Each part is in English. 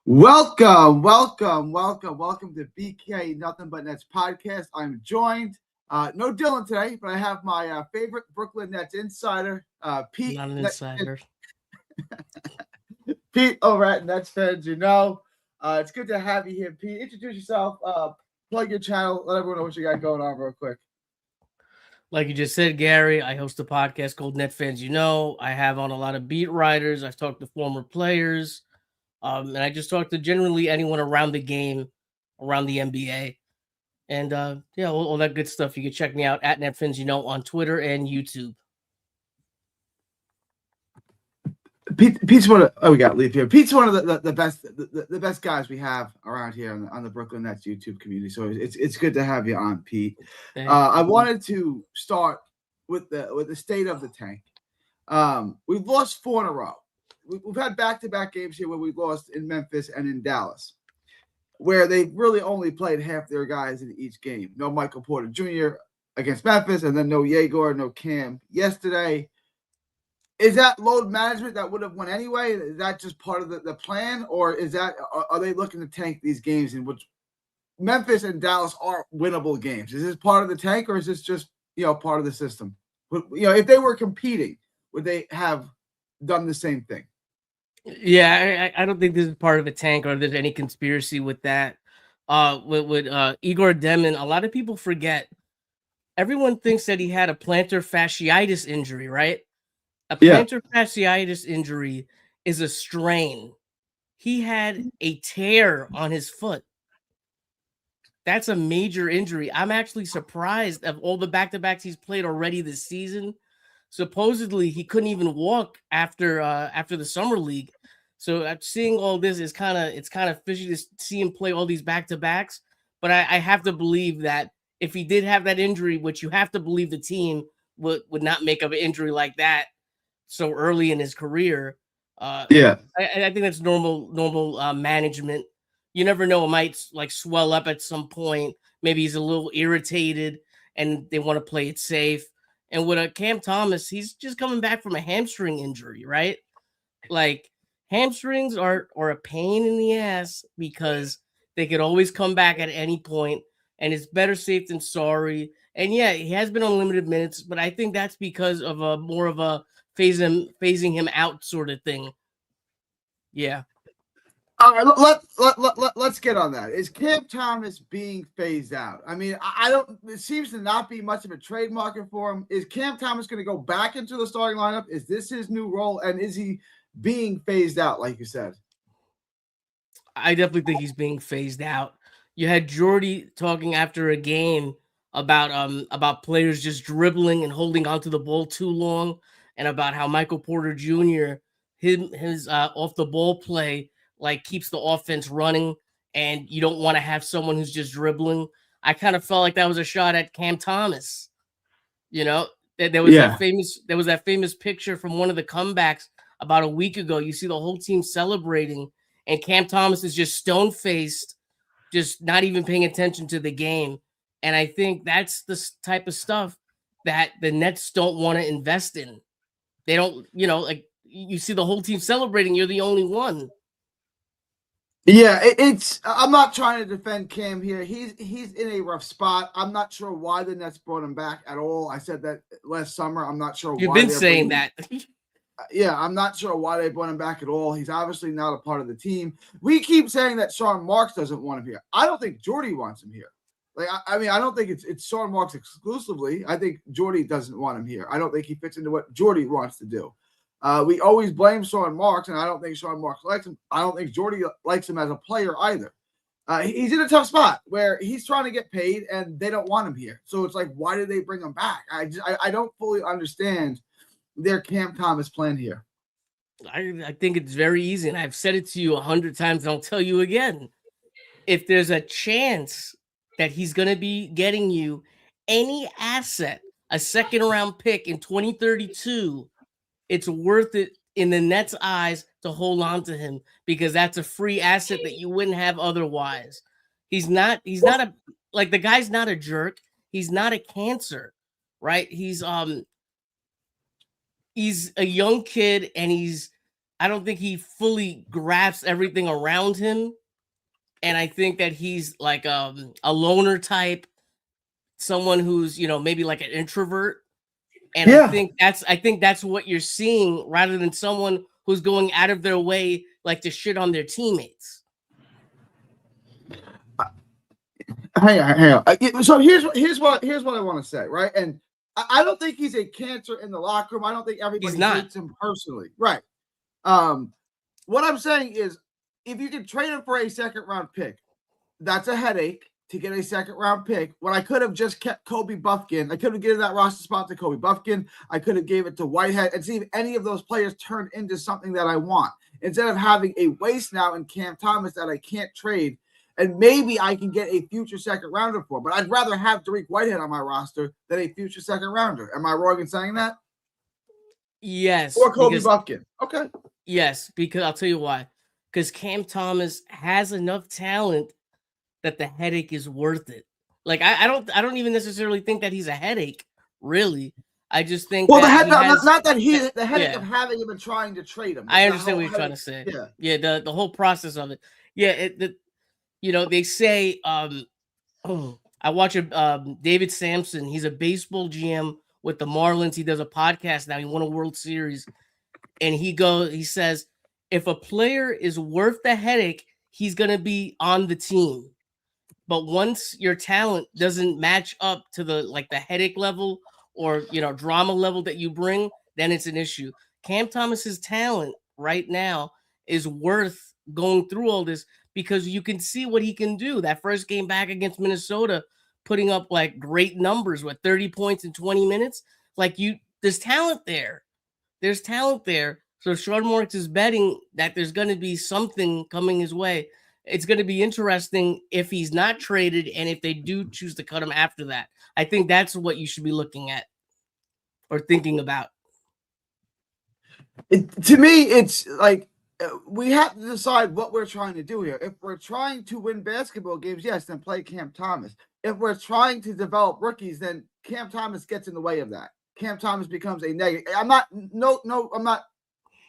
Welcome to BK Nothing But Nets podcast. I'm joined, no Dylan today, but I have my favorite Brooklyn Nets insider, Pete. Not an insider. Pete over at Nets Fans. It's good to have you here, Pete. Introduce yourself, plug your channel, let everyone know what you got going on real quick. Like you just said, Gary, I host a podcast called Net Fans. I have on a lot of beat writers. I've talked to former players, and I just talk to generally anyone around the game, around the NBA. And all that good stuff. You can check me out at Net Fans, on Twitter and YouTube. Pete's one of we got Leaf here. Pete's one of the best guys we have around here on the Brooklyn Nets YouTube community. So it's good to have you on, Pete. I wanted to start with the state of the tank. We've lost 4 in a row. We've had back-to-back games here where we've lost in Memphis and in Dallas, where they really only played half their guys in each game. No Michael Porter Jr. against Memphis, and then no Yegor, no Cam yesterday. Is that load management that would have won anyway? Is that just part of the plan, or are they looking to tank these games in which Memphis and Dallas are winnable games? Is this part of the tank, or is this just part of the system? If they were competing, would they have done the same thing? Yeah, I don't think this is part of a tank or there's any conspiracy with that. With Igor Demon, a lot of people forget. Everyone thinks that he had a plantar fasciitis injury, right? A plantar fasciitis injury is a strain. He had a tear on his foot. That's a major injury. I'm actually surprised of all the back-to-backs he's played already this season. Supposedly, he couldn't even walk after the summer league. So seeing all this is kind of fishy to see him play all these back-to-backs. But I have to believe that if he did have that injury, which you have to believe the team would not make up an injury like that so early in his career. I think that's normal management. You never know, it might swell up at some point. Maybe he's a little irritated and they want to play it safe. And with Cam Thomas, he's just coming back from a hamstring injury, right? Like, hamstrings are a pain in the ass because they could always come back at any point, and it's better safe than sorry. And yeah, he has been on limited minutes, but I think that's because of more of a phasing him out sort of thing. Yeah. All right, let's get on that. Is Cam Thomas being phased out? I mean, I don't. It seems to not be much of a trade market for him. Is Cam Thomas going to go back into the starting lineup? Is this his new role? And is he being phased out, like you said? I definitely think he's being phased out. You had Jordy talking after a game about players just dribbling and holding onto the ball too long, and about how Michael Porter Jr. his off the ball play keeps the offense running, and you don't want to have someone who's just dribbling. I kind of felt like that was a shot at Cam Thomas. There was that famous picture from one of the comebacks about a week ago. You see the whole team celebrating, and Cam Thomas is just stone-faced, just not even paying attention to the game. And I think that's the type of stuff that the Nets don't want to invest in. They don't, you see the whole team celebrating, you're the only one. Yeah, I'm not trying to defend Cam here. He's in a rough spot. I'm not sure why the Nets brought him back at all. I said that last summer. I'm not sure You've why. You've been saying that. Yeah, I'm not sure why they brought him back at all. He's obviously not a part of the team. We keep saying that Sean Marks doesn't want him here. I don't think Jordy wants him here. I don't think it's Sean Marks exclusively. I think Jordy doesn't want him here. I don't think he fits into what Jordy wants to do. We always blame Sean Marks, and I don't think Sean Marks likes him. I don't think Jordy likes him as a player either. He's in a tough spot where he's trying to get paid, and they don't want him here. So it's like, why did they bring him back? I don't fully understand their Cam Thomas plan here. I think it's very easy, and I've said it to you 100 times, and I'll tell you again. If there's a chance that he's going to be getting you any asset, a second-round pick in 2032, it's worth it in the Nets' eyes to hold on to him, because that's a free asset that you wouldn't have otherwise. He's not the guy's not a jerk. He's not a cancer, right? He's a young kid, and he's I don't think he fully grasps everything around him. And I think that he's like a loner type, someone who's, maybe like an introvert. And Yeah. I think that's what you're seeing, rather than someone who's going out of their way like to shit on their teammates. Hang on. So here's what I want to say, right? And I don't think he's a cancer in the locker room. I don't think everybody hates him personally, right? What I'm saying is, if you can trade him for a second round pick, that's a headache to get a second round pick. When I could have just kept Kobe Buffkin, I could have given that roster spot to Kobe Buffkin. I could have gave it to Whitehead and see if any of those players turned into something that I want, instead of having a waste now in Cam Thomas that I can't trade. And maybe I can get a future second rounder for, but I'd rather have Dariq Whitehead on my roster than a future second rounder. Am I wrong in saying that? Yes. Or Kobe Buffkin. Okay. Yes, because I'll tell you why. Because Cam Thomas has enough talent that the headache is worth it. Like I don't even necessarily think that he's a headache, really. I just think the headache of having him and trying to trade him. I understand what you're trying to say. Yeah, the whole process of it. Yeah, they say I watch David Sampson. He's a baseball GM with the Marlins. He does a podcast now. He won a World Series, and he says, if a player is worth the headache, he's gonna be on the team. But once your talent doesn't match up to the headache level or drama level that you bring, then it's an issue. Cam Thomas's talent right now is worth going through all this, because you can see what he can do. That first game back against Minnesota, putting up like great numbers with 30 points in 20 minutes. There's talent there. There's talent there. So Sean Marks is betting that there's going to be something coming his way. It's going to be interesting if he's not traded and if they do choose to cut him after that. I think that's what you should be looking at or thinking about. To me, it's like we have to decide what we're trying to do here. If we're trying to win basketball games, yes, then play Cam Thomas. If we're trying to develop rookies, then Cam Thomas gets in the way of that. Cam Thomas becomes a negative. I'm not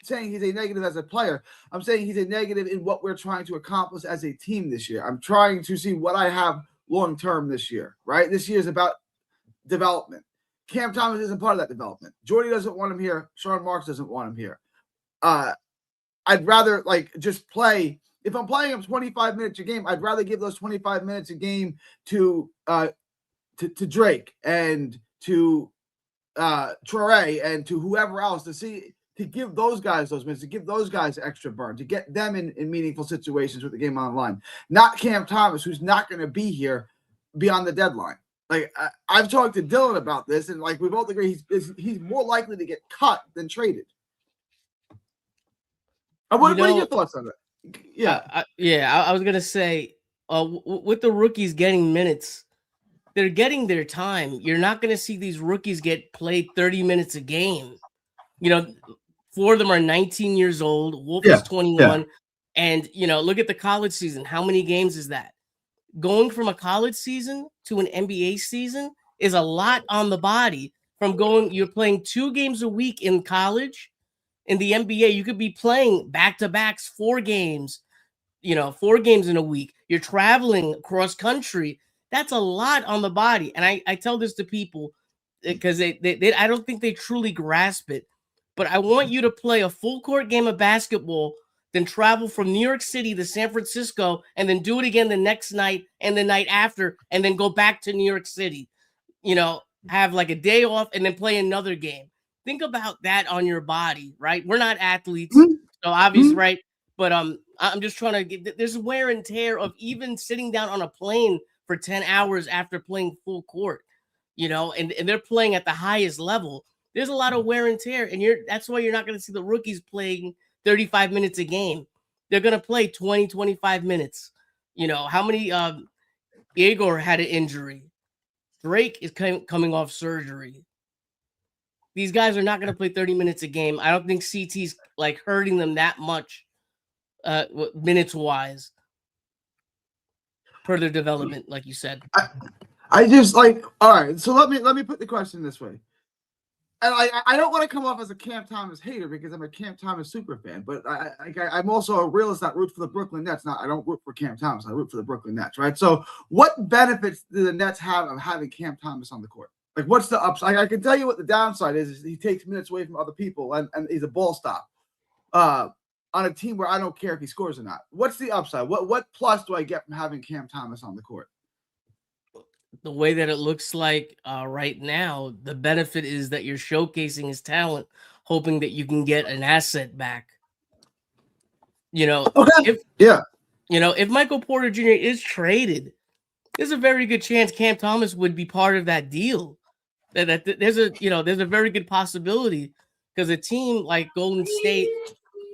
saying he's a negative as a player. I'm saying he's a negative in what we're trying to accomplish as a team this year. I'm trying to see what I have long term this year, right? This year is about development. Cam Thomas isn't part of that development. Jordy doesn't want him here. Sean Marks doesn't want him here. I'd rather just play. If I'm playing him 25 minutes a game, I'd rather give those 25 minutes a game to Drake and to Traore and to whoever else to give those guys those minutes, to give those guys extra burn, to get them in meaningful situations with the game online. Not Cam Thomas, who's not going to be here beyond the deadline. I've talked to Dylan about this, and we both agree he's more likely to get cut than traded. What are your thoughts on that? Yeah, I was gonna say, with the rookies getting minutes, they're getting their time. You're not gonna see these rookies get played 30 minutes a game. 4 of them are 19 years old. Wolf is 21. Yeah. And, look at the college season. How many games is that? Going from a college season to an NBA season is a lot on the body. You're playing 2 games a week in college. In the NBA, you could be playing back-to-backs, 4 games, 4 games in a week. You're traveling across country. That's a lot on the body. And I tell this to people because they I don't think they truly grasp it. But I want you to play a full court game of basketball, then travel from New York City to San Francisco, and then do it again the next night and the night after, and then go back to New York City. Have a day off and then play another game. Think about that on your body, right? We're not athletes, so obviously, right? But I'm just trying to get. There's wear and tear of even sitting down on a plane for 10 hours after playing full court, and they're playing at the highest level. There's a lot of wear and tear, and that's why you're not going to see the rookies playing 35 minutes a game. They're going to play 20, 25 minutes. How many Igor had an injury. Drake is coming off surgery. These guys are not going to play 30 minutes a game. I don't think CT's hurting them that much minutes-wise per their development, like you said. I just all right, so let me put the question this way. and I don't want to come off as a Cam Thomas hater because I'm a Cam Thomas super fan, but I'm also a realist that roots for the Brooklyn Nets. I don't root for Cam Thomas. I root for the Brooklyn Nets, right? So what benefits do the Nets have of having Cam Thomas on the court? Like, what's the upside? I can tell you what the downside is he takes minutes away from other people, and he's a ball stop on a team where I don't care if he scores or not. What's the upside? What plus do I get from having Cam Thomas on the court? The way that it looks like right now, the benefit is that you're showcasing his talent, hoping that you can get an asset back. Okay. If Michael Porter Jr. is traded, there's a very good chance Cam Thomas would be part of that deal. That there's a very good possibility because a team like Golden State,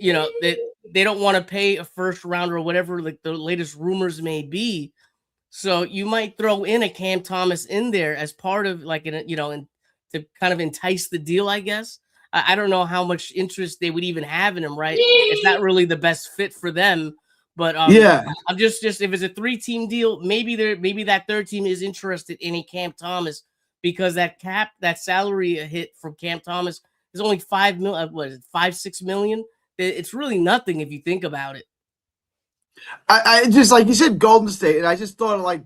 they don't want to pay a first rounder or whatever like the latest rumors may be. So you might throw in a Cam Thomas in there as part of like to kind of entice the deal, I guess. I don't know how much interest they would even have in him, right? It's not really the best fit for them. But I'm just if it's a 3-team deal, maybe that third team is interested in a Cam Thomas because that salary hit from Cam Thomas is only $5 million. What is it, $5-6 million? It's really nothing if you think about it. I just like you said Golden State, and I just thought of I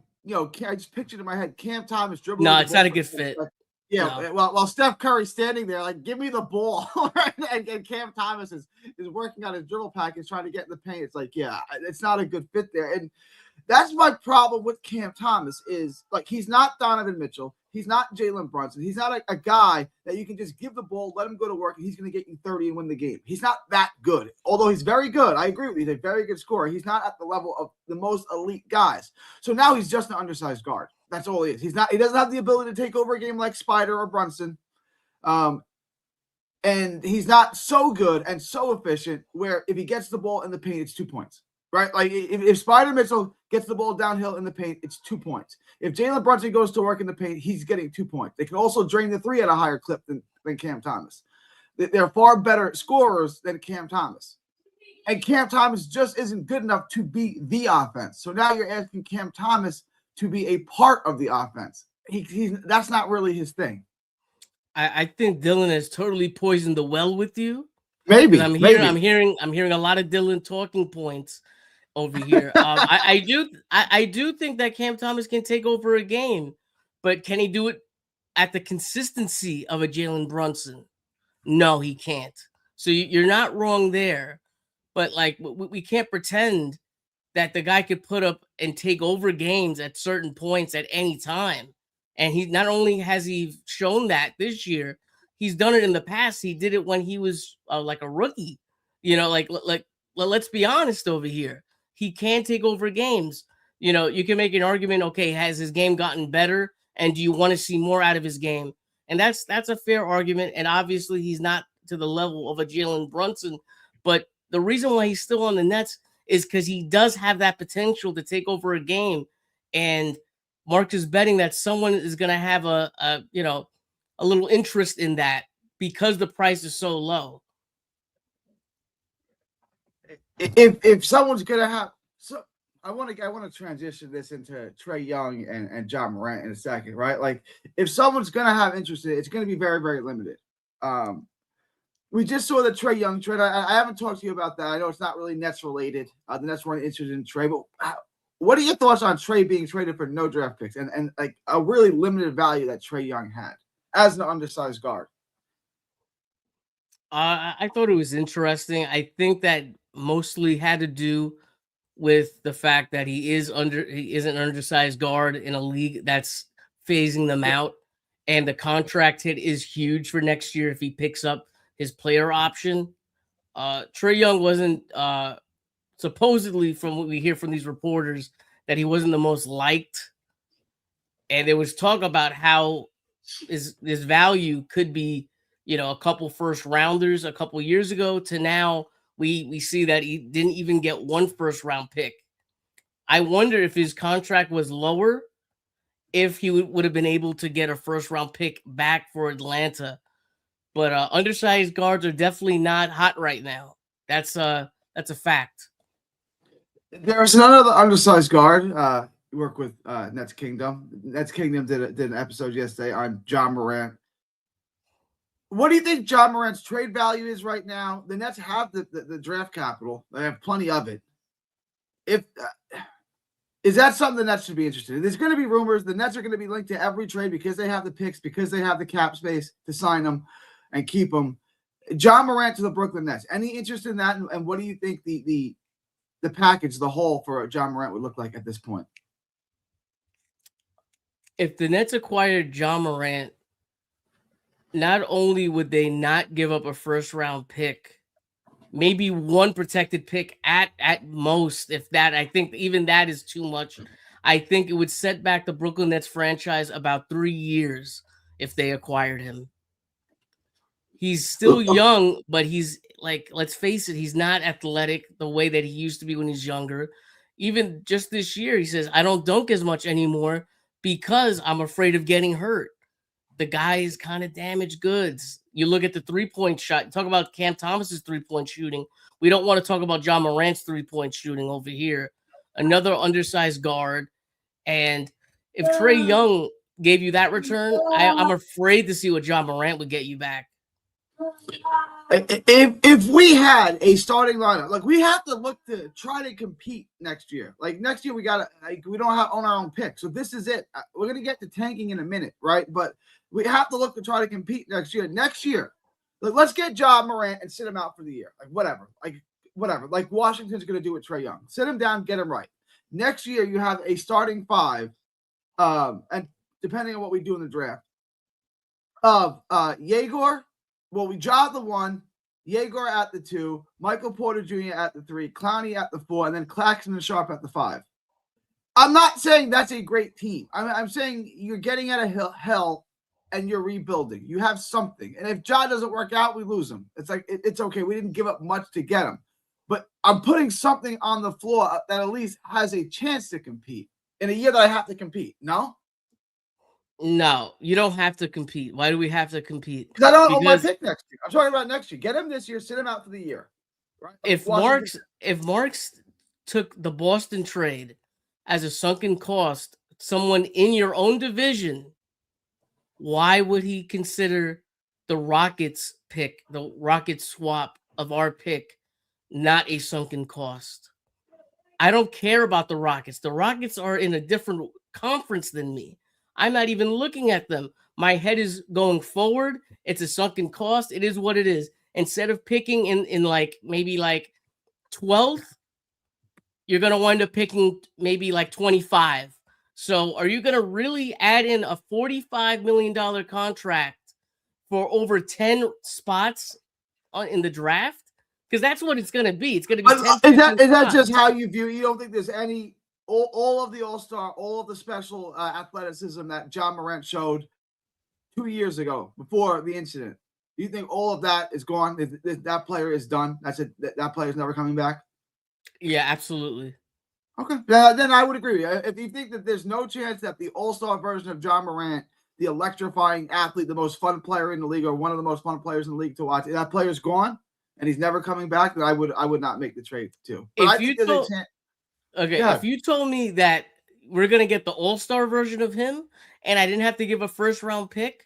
just pictured in my head Cam Thomas dribbling. No, it's not a good fit. Yeah, no. While Steph Curry's standing there, like, give me the ball, and Cam Thomas is working on his dribble package, trying to get in the paint. It's like, yeah, it's not a good fit there, and that's my problem with Cam Thomas is like he's not Donovan Mitchell, he's not Jalen Brunson, he's not a guy that you can just give the ball, let him go to work, and he's going to get you 30 and win the game. He's not that good, although he's very good. I agree with you; he's a very good scorer. He's not at the level of the most elite guys. So now he's just an undersized guard. That's all he is. He doesn't have the ability to take over a game like Spider or Brunson. And he's not so good and so efficient where if he gets the ball in the paint, it's 2 points, right? Like if Spider Mitchell gets the ball downhill in the paint, it's 2 points. If Jalen Brunson goes to work in the paint, he's getting 2 points. They can also drain the three at a higher clip than Cam Thomas. They're far better scorers than Cam Thomas. And Cam Thomas just isn't good enough to be the offense. So now you're asking Cam Thomas to be a part of the offense. That's not really his thing. I think Dylan has totally poisoned the well with you. Maybe I'm hearing a lot of Dylan talking points over here. I do think that Cam Thomas can take over a game, but can he do it at the consistency of a Jalen Brunson? No, he can't. So you're not wrong there, but like we can't pretend that the guy could put up and take over games at certain points at any time. And he not only has he shown that this year, he's done it in the past. He did it when he was like a rookie. Let's be honest over here. He can take over games. You can make an argument, okay, has his game gotten better? And do you want to see more out of his game? And that's a fair argument. And obviously he's not to the level of a Jalen Brunson. But the reason why he's still on the Nets is because he does have that potential to take over a game. And Mark is betting that someone is going to have a little interest in that because the price is so low. If someone's going to have, so I want to transition this into Trae Young and Ja Morant in a second, right? Like if someone's going to have interest in it, it's going to be very, very limited. We just saw the Trae Young trade. I haven't talked to you about that. I know it's not really Nets related. The Nets weren't interested in Trae, but what are your thoughts on Trae being traded for no draft picks and like a really limited value that Trae Young had as an undersized guard? I thought it was interesting. I think that mostly had to do with the fact that he is an undersized guard in a league that's phasing them out, and the contract hit is huge for next year if he picks up his player option. Trae Young wasn't supposedly, from what we hear from these reporters, that he wasn't the most liked. And there was talk about how his value could be, a couple first rounders a couple years ago to now we see that he didn't even get one first round pick. I wonder if his contract was lower, if he would have been able to get a first round pick back for Atlanta. But undersized guards are definitely not hot right now. That's a fact. There's another undersized guard. You work with Nets Kingdom. Nets Kingdom did an episode yesterday on Ja Morant. What do you think Ja Morant's trade value is right now? The Nets have the draft capital. They have plenty of it. If is that something the Nets should be interested in? There's going to be rumors. The Nets are going to be linked to every trade because they have the picks, because they have the cap space to sign them and keep them. Ja Morant to the Brooklyn Nets. Any interest in that? And what do you think the package, the whole for Ja Morant would look like at this point? If the Nets acquired Ja Morant, not only would they not give up a first-round pick, maybe one protected pick at most, if that. I think even that is too much. I think it would set back the Brooklyn Nets franchise about 3 years if they acquired him. He's still young, but he's like, let's face it, he's not athletic the way that he used to be when he's younger. Even just this year, he says, I don't dunk as much anymore because I'm afraid of getting hurt. The guy is kind of damaged goods. You look at the three-point shot. Talk about Cam Thomas's three-point shooting. We don't want to talk about Ja Morant's three-point shooting over here. Another undersized guard. And if Trae Young gave you that return, I'm afraid to see what Ja Morant would get you back. If we had a starting lineup, like we have to look to try to compete next year. Like next year, we got to we don't have on our own pick, so this is it. We're gonna get to tanking in a minute, right? But we have to look to try to compete next year. Next year, like let's get Ja Morant and sit him out for the year, like whatever. Like Washington's gonna do with Trae Young, sit him down, get him right. Next year, you have a starting five, and depending on what we do in the draft, of Yegor. Well, we dropped the 1, Yegor at the 2, Michael Porter Jr. at the 3, Clowney at the 4, and then Claxton and Sharp at the 5. I'm not saying that's a great team. I'm saying you're getting out of hell and you're rebuilding. You have something. And if Ja doesn't work out, we lose him. It's like, it's okay. We didn't give up much to get him. But I'm putting something on the floor that at least has a chance to compete in a year that I have to compete. No? No, you don't have to compete. Why do we have to compete? Because I don't own my pick next year. I'm talking about next year. Get him this year, sit him out for the year. Right? If Marks took the Boston trade as a sunken cost, someone in your own division, why would he consider the Rockets pick, the Rockets swap of our pick, not a sunken cost? I don't care about the Rockets. The Rockets are in a different conference than me. I'm not even looking at them. My head is going forward. It's a sunken cost. It is what it is. Instead of picking in like maybe like 12th, you're going to wind up picking maybe like 25. So are you going to really add in a $45 million contract for over 10 spots in the draft? Because that's what it's going to be. It's going to be 10. Is that just how you view it? You don't think there's any all of the all-star, all of the special athleticism that Ja Morant showed 2 years ago before the incident? Do you think all of that is gone? That player is done? That's it. That player is never coming back? Yeah, absolutely. Okay. Then I would agree. If you think that there's no chance that the all-star version of Ja Morant, the electrifying athlete, the most fun player in the league, or one of the most fun players in the league to watch, that player's gone and he's never coming back, then I would not make the trade too. But if you told me that we're going to get the all-star version of him and I didn't have to give a first-round pick,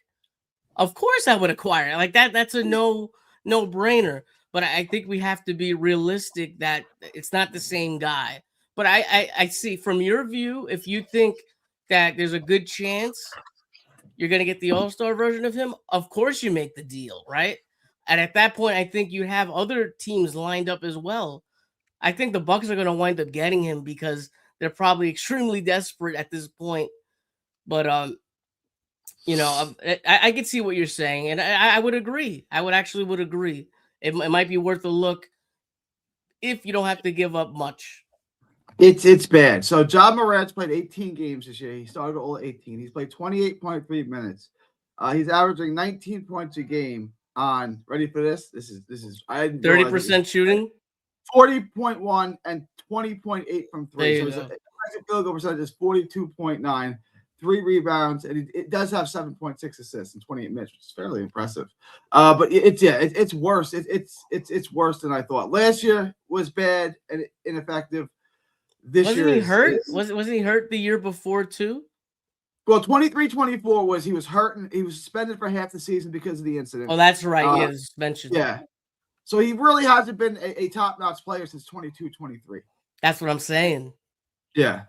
of course I would acquire it. Like that. That's a no-brainer. But I think we have to be realistic that it's not the same guy. But I see from your view, if you think that there's a good chance you're going to get the all-star version of him, of course you make the deal, right? And at that point, I think you have other teams lined up as well. I think the Bucks are going to wind up getting him because they're probably extremely desperate at this point. But, I can see what you're saying. And I would agree. I would agree. It might be worth a look if you don't have to give up much. It's bad. So Ja Morant's played 18 games this year. He started all 18. He's played 28.3 minutes. He's averaging 19 points a game on, ready for this? This is 30% shooting. 40.1 and 20.8 from three. So his field goal percentage is 42.9, 3 rebounds, and it does have 7.6 assists in 28 minutes, which is fairly impressive. But it's worse. It's worse than I thought. Last year was bad and ineffective. This wasn't year he hurt? Wasn't he hurt the year before too? Well, 23-24 was he was hurt and he was suspended for half the season because of the incident. Oh, that's right. Yeah, the suspension. Yeah. So he really hasn't been a top-notch player since 22-23. That's what I'm saying. Yeah.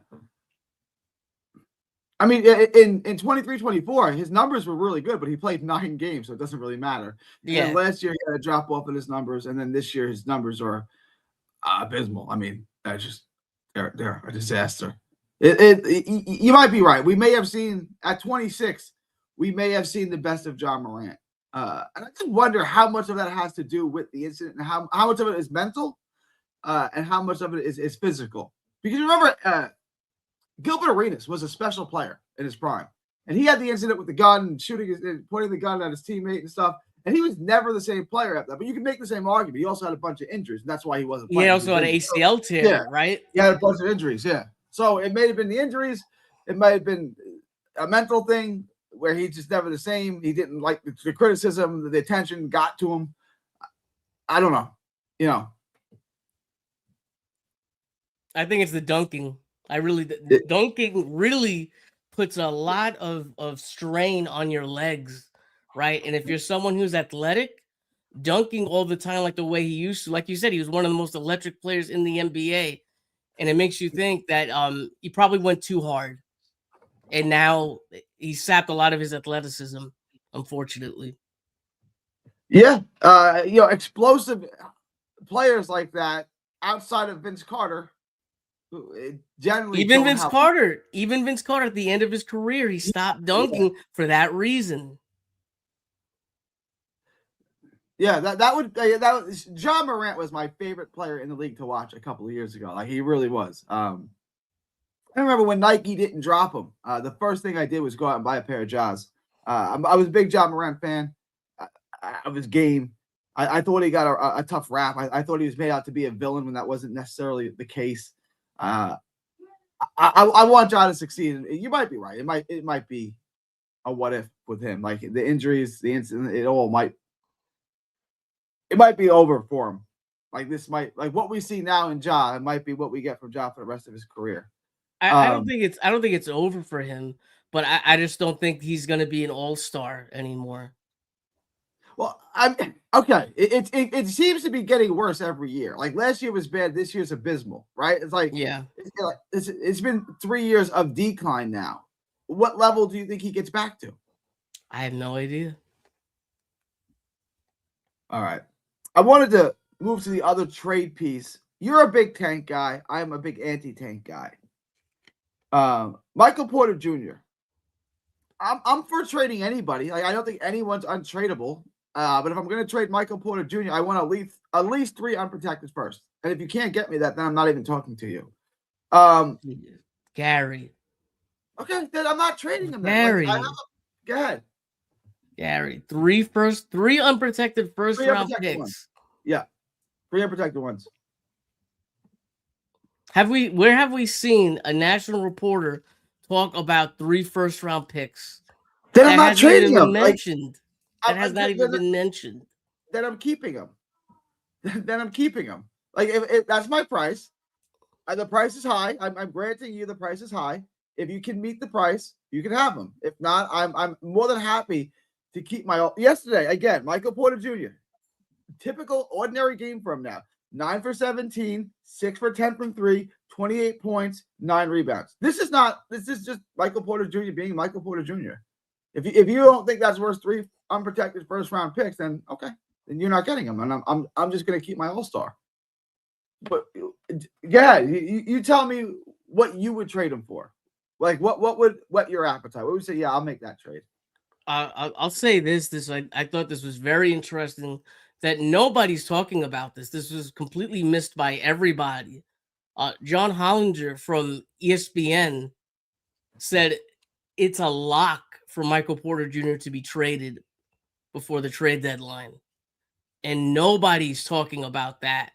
I mean, in 23-24, his numbers were really good, but he played 9 games, so it doesn't really matter. Yeah. And last year he had a drop off in his numbers, and then this year his numbers are abysmal. I mean, they're a disaster. You might be right. We may have seen at 26, we may have seen the best of Ja Morant. And I just wonder how much of that has to do with the incident and how much of it is mental and how much of it is physical. Because remember, Gilbert Arenas was a special player in his prime. And he had the incident with the gun, pointing the gun at his teammate and stuff. And he was never the same player after that. But you can make the same argument. He also had a bunch of injuries, and that's why he wasn't playing. He also had an ACL tear, right? He had a bunch of injuries, yeah. So it may have been the injuries. It might have been a mental thing where he's just never the same. He didn't like the criticism, the attention got to him. I don't know. You know. I think it's the dunking. Dunking really puts a lot of strain on your legs, right? And if you're someone who's athletic, dunking all the time like the way he used to, like you said, he was one of the most electric players in the NBA. And it makes you think that he probably went too hard. And now he sapped a lot of his athleticism, unfortunately. Yeah. Explosive players like that outside of Vince Carter, generally even Vince Carter at the end of his career, he stopped dunking for that reason. Yeah, Ja Morant was my favorite player in the league to watch a couple of years ago. Like he really was. I remember when Nike didn't drop him. The first thing I did was go out and buy a pair of Ja's. I was a big Ja Morant fan of his game. I thought he got a tough rap. I thought he was made out to be a villain when that wasn't necessarily the case. I want Ja to succeed. You might be right. It might be a what if with him. Like the injuries, the incident, it might be over for him. Like what we see now in Ja, it might be what we get from Ja for the rest of his career. I don't think it's over for him, but I just don't think he's going to be an all-star anymore. Well, okay. It seems to be getting worse every year. Like last year was bad. This year's abysmal, right? It's like it's been 3 years of decline now. What level do you think he gets back to? I have no idea. All right. I wanted to move to the other trade piece. You're a big tank guy. I'm a big anti-tank guy. Michael Porter Jr. I'm for trading anybody. Like I don't think anyone's untradeable. But if I'm going to trade Michael Porter Jr., I want at least 3 unprotected first. And if you can't get me that, then I'm not even talking to you. Gary. Okay, then I'm not trading him. Gary. Go ahead. Gary. 3 unprotected first round picks. Ones. Yeah. 3 unprotected ones. Where have we seen a national reporter talk about 3 first round picks? Then I'm not trading them. Mentioned. That has not even been mentioned. Then I'm keeping them. Like if that's my price, the price is high. I'm granting you the price is high. If you can meet the price, you can have them. If not, I'm more than happy to keep my. Yesterday again, Michael Porter Jr. Typical ordinary game from now. 9 for 17, 6 for 10 from 3, 28 points, 9 rebounds. This is just Michael Porter Jr. being Michael Porter Jr. If you don't think that's worth 3 unprotected first round picks, then okay, then you're not getting them, and I'm just going to keep my all-star. But yeah, you tell me what you would trade them for. Like what would whet your appetite? What would you say? Yeah, I'll make that trade. I'll say this. I thought this was very interesting that nobody's talking about this. This was completely missed by everybody. John Hollinger from ESPN said it's a lock for Michael Porter Jr. to be traded before the trade deadline. And nobody's talking about that.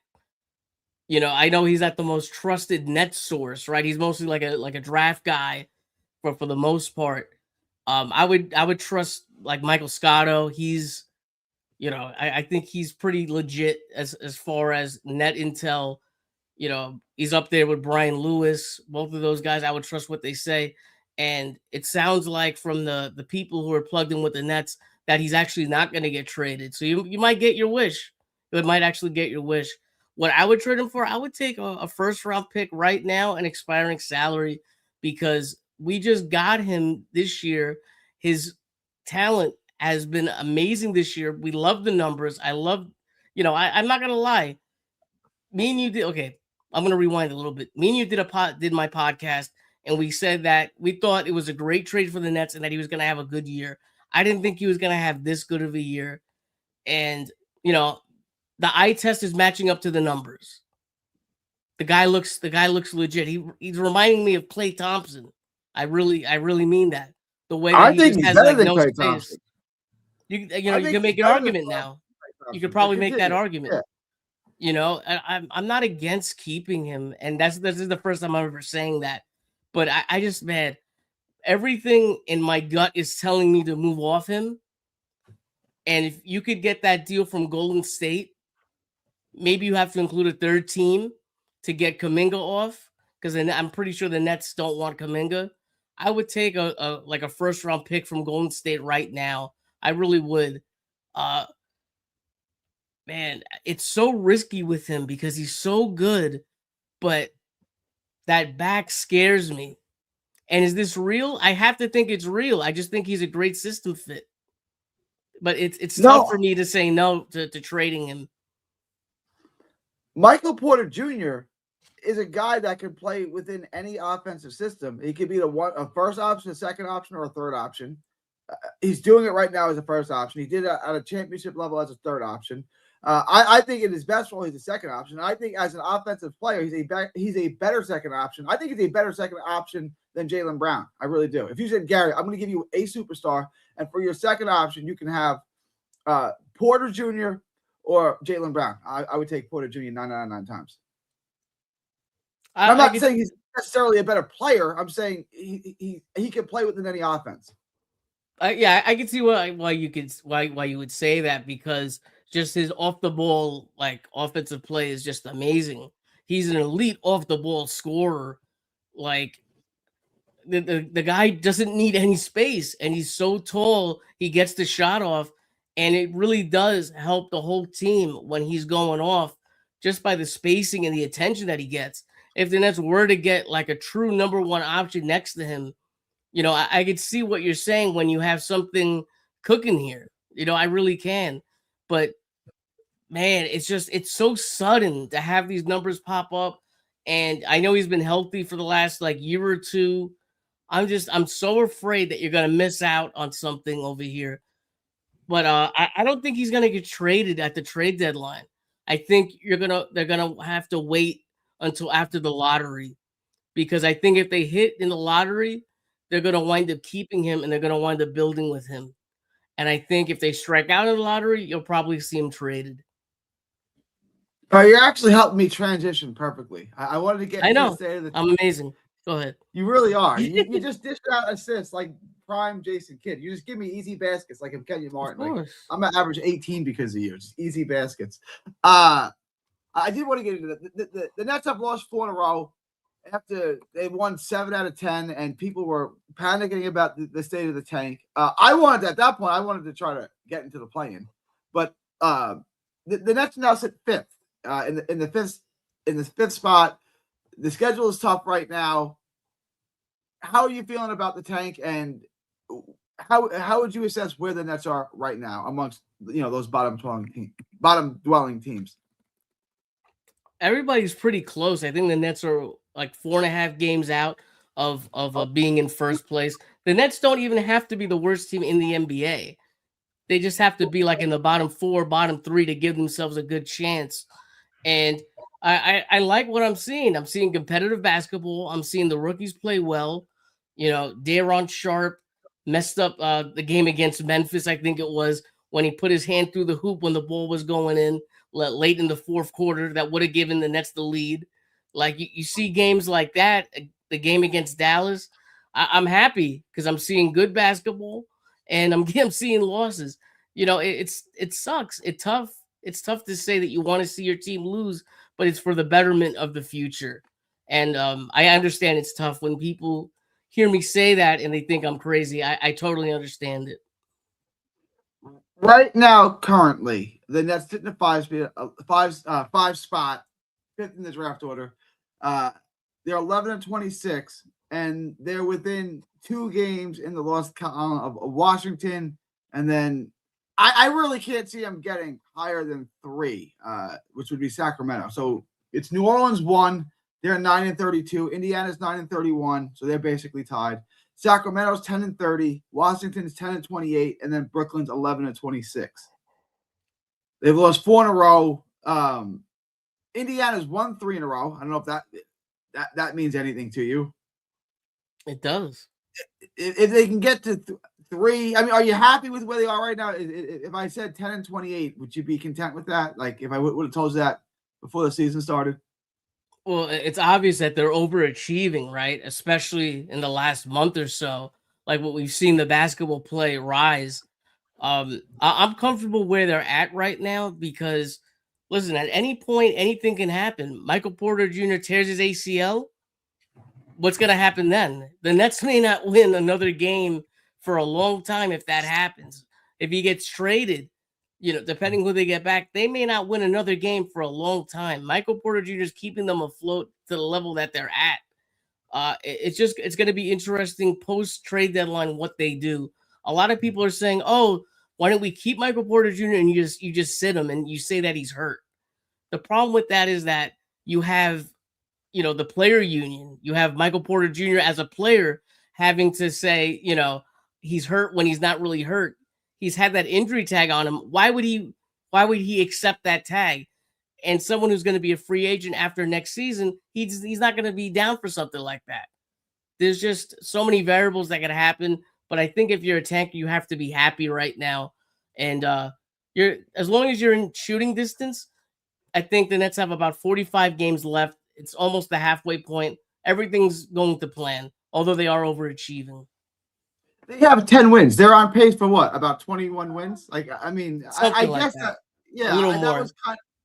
You know, I know he's at the most trusted net source, right? He's mostly like a draft guy for the most part. I would trust like Michael Scotto. He's, you know, I think he's pretty legit as far as net intel. You know, he's up there with Brian Lewis. Both of those guys, I would trust what they say. And it sounds like from the people who are plugged in with the Nets that he's actually not going to get traded. So you might get your wish. It might actually get your wish. What I would trade him for, I would take a first round pick right now, an expiring salary, because we just got him this year. His talent has been amazing this year. We love the numbers. I love, I'm not gonna lie. Me and you did okay. I'm gonna rewind a little bit. Me and you did my podcast, and we said that we thought it was a great trade for the Nets and that he was gonna have a good year. I didn't think he was gonna have this good of a year, and the eye test is matching up to the numbers. The guy looks legit. He's reminding me of Klay Thompson. I really mean that. The way that I he think just he's has like than no Klay space. Thompson. You can make an argument now. You could probably make that argument. Yeah. I'm not against keeping him, and this is the first time I'm ever saying that. But I just, man, everything in my gut is telling me to move off him. And if you could get that deal from Golden State, maybe you have to include a third team to get Kuminga off, because I'm pretty sure the Nets don't want Kuminga. I would take a first round pick from Golden State right now. I really would. Man, it's so risky with him because he's so good, but that back scares me. And is this real? I have to think it's real. I just think he's a great system fit. But it's tough for me to say no to trading him. Michael Porter Jr. is a guy that can play within any offensive system. He could be a first option, a second option, or a third option. He's doing it right now as a first option. He did it at a championship level as a third option. I think in his best role, he's a second option. I think as an offensive player, he's a better second option. I think he's a better second option than Jaylen Brown. I really do. If you said, Gary, I'm going to give you a superstar, and for your second option, you can have Porter Jr. or Jaylen Brown. I would take Porter Jr. 9 times. I'm not saying he's necessarily a better player. I'm saying he can play within any offense. Yeah, I can see why you would say that, because just his off the ball offensive play is just amazing. He's an elite off the ball scorer. Like the guy doesn't need any space, and he's so tall. He gets the shot off, and it really does help the whole team when he's going off, just by the spacing and the attention that he gets. If the Nets were to get like a true number one option next to him, I could see what you're saying when you have something cooking here. I really can. But man, it's so sudden to have these numbers pop up. And I know he's been healthy for the last year or two. I'm so afraid that you're gonna miss out on something over here. But I don't think he's gonna get traded at the trade deadline. I think they're gonna have to wait until after the lottery, because I think if they hit in the lottery, they're going to wind up keeping him, and they're going to wind up building with him. And I think if they strike out in the lottery, you'll probably see him traded. You're actually helping me transition perfectly. I wanted to get. I know. I'm amazing. Go ahead. You really are. You just dished out assists like prime Jason Kidd. You just give me easy baskets like I'm Kenyon Martin. Like, I'm gonna average 18 because of you. Just easy baskets. I did want to get into the Nets have lost 4 in a row after they won 7 out of 10, and people were panicking about the state of the tank. I wanted to try to get into the play-in, but the Nets now sit 5th in the fifth spot. The schedule is tough right now. How are you feeling about the tank, and how would you assess where the Nets are right now amongst those bottom dwelling teams? Everybody's pretty close. I think the Nets are like 4.5 games out of being in first place. The Nets don't even have to be the worst team in the NBA. They just have to be like in the bottom 4, bottom 3 to give themselves a good chance. And I like what I'm seeing. I'm seeing competitive basketball. I'm seeing the rookies play well. Daron Sharp messed up the game against Memphis, I think it was, when he put his hand through the hoop when the ball was going in late in the fourth quarter. That would have given the Nets the lead. Like you see games like that, the game against Dallas, I'm happy because I'm seeing good basketball, and I'm seeing losses. It sucks. It's tough. It's tough to say that you want to see your team lose, but it's for the betterment of the future. And I understand it's tough when people hear me say that and they think I'm crazy. I totally understand it. Right now, currently, the Nets sit in the five spot, fifth in the draft order. Uh, they're 11-26, and they're within 2 games in the lost column of Washington, and then I really can't see them getting higher than 3, which would be Sacramento. So it's New Orleans 1. They're 9-32. Indiana's 9-31, so they're basically tied. Sacramento's 10-30, Washington's 10-28, and then Brooklyn's 11-26. They've lost 4 in a row. Indiana's won 3 in a row. I don't know if that means anything to you. It does. If they can get to 3, I mean, are you happy with where they are right now? If I said 10-28, would you be content with that? Like if I would have told you that before the season started? Well, it's obvious that they're overachieving, right? Especially in the last month or so, like what we've seen the basketball play rise. I'm comfortable where they're at right now because, listen, at any point, anything can happen. Michael Porter Jr. tears his ACL. What's going to happen then? The Nets may not win another game for a long time if that happens. If he gets traded, depending who they get back, they may not win another game for a long time. Michael Porter Jr. is keeping them afloat to the level that they're at. It's going to be interesting post trade deadline what they do. A lot of people are saying, "Oh, why don't we keep Michael Porter Jr. and you just sit him and you say that he's hurt." The problem with that is that you have, the player union. You have Michael Porter Jr. as a player having to say, he's hurt when he's not really hurt. He's had that injury tag on him. Why would he accept that tag? And someone who's going to be a free agent after next season, he's not going to be down for something like that. There's just so many variables that could happen. But I think if you're a tanker, you have to be happy right now. And you're as long as you're in shooting distance, I think the Nets have about 45 games left. It's almost the halfway point. Everything's going to plan, although they are overachieving. They have 10 wins. They're on pace for what? About 21 wins? Like, I mean, I like guess that. Yeah, a little more.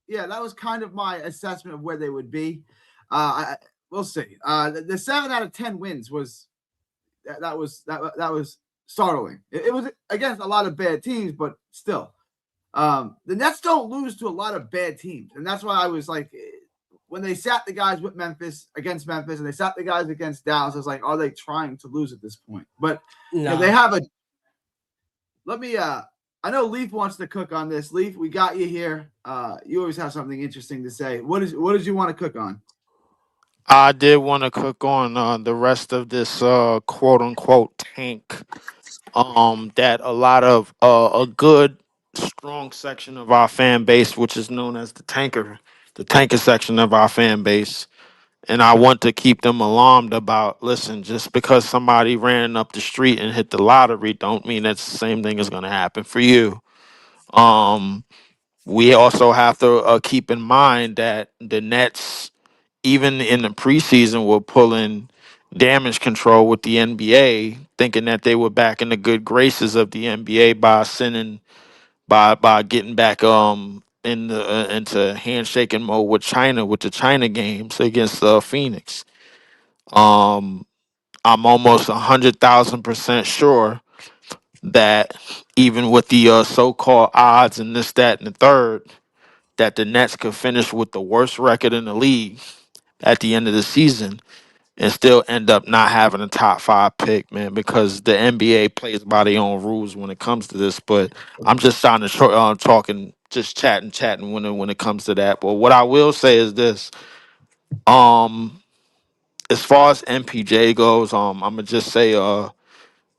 That was kind of my assessment of where they would be. We'll see. The 7 out of 10 wins was that was startling. It was against a lot of bad teams, but still, the Nets don't lose to a lot of bad teams, and that's why I was like, when they sat the guys with against Memphis, and they sat the guys against Dallas, I was like, are they trying to lose at this point? But no. They have a. Let me. I know Leaf wants to cook on this. Leaf, we got you here. You always have something interesting to say. What did you want to cook on? I did want to cook on the rest of this quote unquote tank. That a lot of a good strong section of our fan base, which is known as the tanker section of our fan base. And I want to keep them alarmed about, listen, just because somebody ran up the street and hit the lottery don't mean that's the same thing is going to happen for you. We also have to keep in mind that the Nets, even in the preseason, were pulling damage control with the NBA, thinking that they were back in the good graces of the NBA by getting back in the into handshaking mode with China with the China games against Phoenix. I'm almost 100,000% sure that even with the so-called odds and this, that, and the third, that the Nets could finish with the worst record in the league at the end of the season and still end up not having a top 5 pick, man, because the NBA plays by their own rules when it comes to this. But I'm just trying to talking, just chatting when it comes to that. But what I will say is this: um, as far as MPJ goes, I'm gonna just say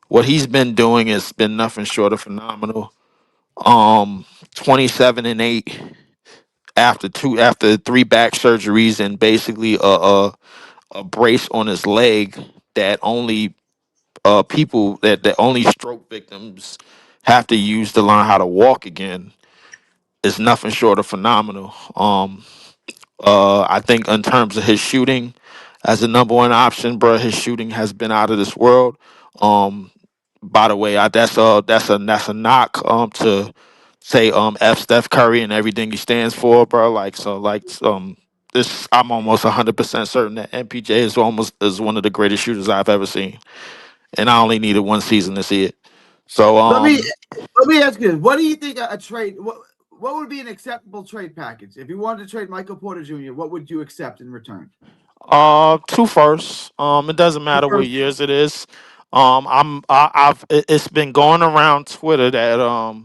what he's been doing has been nothing short of phenomenal. 27-8 after 3 back surgeries and basically a brace on his leg that only people that only stroke victims have to use to learn how to walk again is nothing short of phenomenal. I think in terms of his shooting as a number one option, bro, his shooting has been out of this world. Um, by the way, that's a knock to say F Steph Curry and everything he stands for, bro. Like so, I'm almost 100% certain that MPJ is one of the greatest shooters I've ever seen, and I only needed one season to see it. So Let me ask you this: what do you think a trade? What would be an acceptable trade package if you wanted to trade Michael Porter Jr.? What would you accept in return? 2 firsts. It doesn't matter what First, years it is. It's been going around Twitter that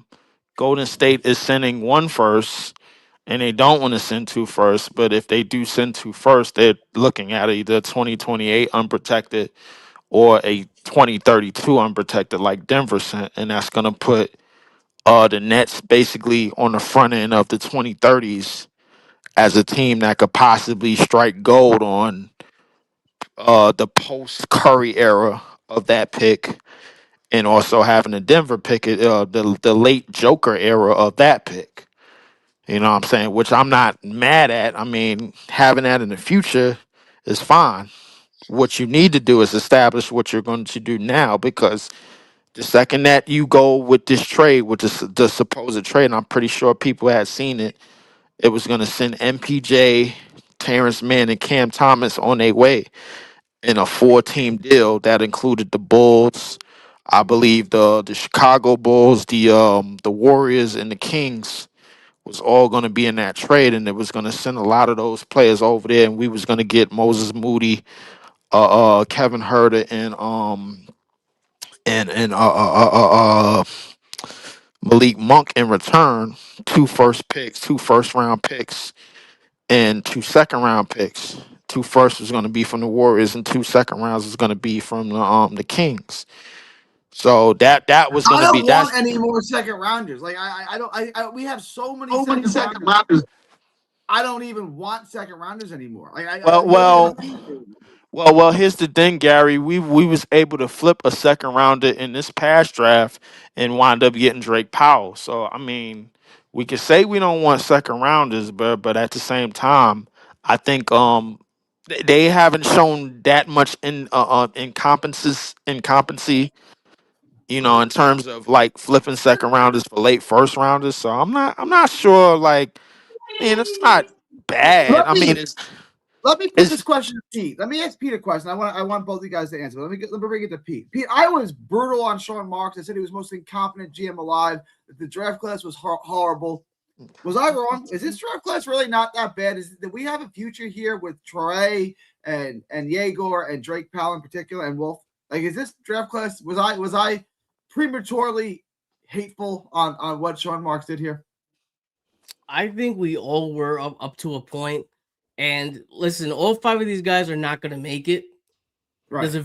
Golden State is sending 1 first, and they don't want to send 2 firsts. But if they do send 2 firsts, they're looking at either 2028 unprotected or a 2032 unprotected, like Denver sent, and that's gonna put the Nets basically on the front end of the 2030s as a team that could possibly strike gold on the post Curry era of that pick, and also having the Denver pick, the late Joker era of that pick. You know what I'm saying? Which I'm not mad at. I mean, having that in the future is fine. What you need to do is establish what you're going to do now, because the second that you go with this trade, with the supposed trade, and I'm pretty sure people had seen it, it was going to send MPJ, Terrence Mann, and Cam Thomas on their way in a 4-team deal that included the Bulls, I believe the Chicago Bulls, the Warriors, and the Kings was all going to be in that trade, and it was going to send a lot of those players over there, and we was going to get Moses Moody, Kevin Herter, and Malik Monk in return. 2 first picks, 2 first round picks, and 2 second round picks. 2 firsts was going to be from the Warriors, and 2 second rounds was going to be from the Kings. So that was I going to be don't that's want any more second rounders. Like I don't. We have so many so many second second rounders. rounders. I don't even want second rounders anymore. Like Well, nobody's on well, the team anymore. well. Here's the thing, Gary. We was able to flip a second rounder in this past draft and wind up getting Drake Powell. So I mean, we could say we don't want second rounders, but at the same time, I think they haven't shown that much incompetency. You know, in terms of like flipping second rounders for late first rounders. So I'm not sure. Like, man, it's not bad. Let I mean, me let me put this it's question to Pete. Let me ask Pete a question. I want both of you guys to answer. Let me bring it to Pete. Pete, I was brutal on Sean Marks. I said he was most incompetent GM alive. That the draft class was horrible. Was I wrong? Is this draft class really not that bad? Did we have a future here with Trey and Yegor and Drake Powell in particular and Wolf? Like, is this draft class? Was I prematurely hateful on what Sean Marks did here? I think we all were up to a point. And listen, all 5 of these guys are not going to make it. Right. There's